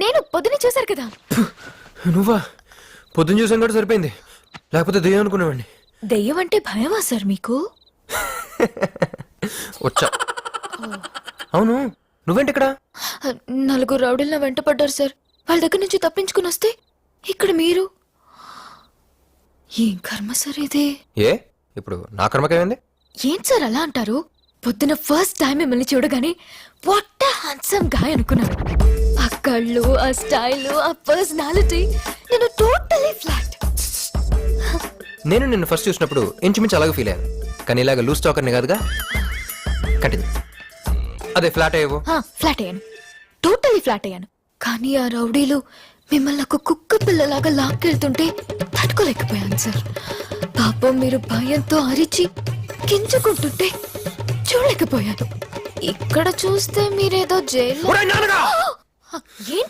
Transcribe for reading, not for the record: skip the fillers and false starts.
నేను పొద్దున చూశారు కదా. నువ్వా? పొద్దున్న చూసాను కూడా సరిపోయింది, లేకపోతే దెయ్యం అనుకునేవాడిని. దెయ్యం అంటే భయమా సార్ మీకు? వచ్చా. అవును, నువ్వేంటి ఇక్కడ? నలుగురు రౌడీల వెంట పడ్డారు సార్. వాళ్ళ దగ్గర నుంచి తప్పించుకుని వస్తే ఇక్కడ మీరు. ఏం కర్మ సార్ ఇది? ఏ ఇప్పుడు నా కర్మకేమైంది? ఏం సార్ అలా అంటారు? పొద్దున ఫస్ట్ టైం మిమ్మల్ని చూడగానే వాట్ ఎ హ్యాండ్సమ్ గాయ్ అనుకున్నాను. ఆ కళ్ళు, ఆ స్టైల్, ఆ పర్సనాలిటీ, నేను టోటలీ ఫ్లాట్. నేను నిన్ను ఫస్ట్ చూసినప్పుడు ఇంచుమించు అలాగే ఫీల్ అయ్యాను, కానీ ఇలాగ లూజ్ టాకర్ని కాదుగా. కంటిన్యూ. అదే ఫ్లాట్ అయ్యేవో. ఫ్లాట్ అయ్యాను, టోటలీ ఫ్లాట్ అయ్యాను. కానీ ఆ రౌడీలు మిమ్మల్ని ఒక కుక్క పిల్లలాగా లాక్కెళ్తుంటే తట్టుకోలేకపోయాను సార్. పాపం మీరు భయంతో అరిచి కించుకుంటుంటే చూడలేకపోయాను. ఇక్కడ చూస్తే మీరేదో జైల్లో. ఏంటి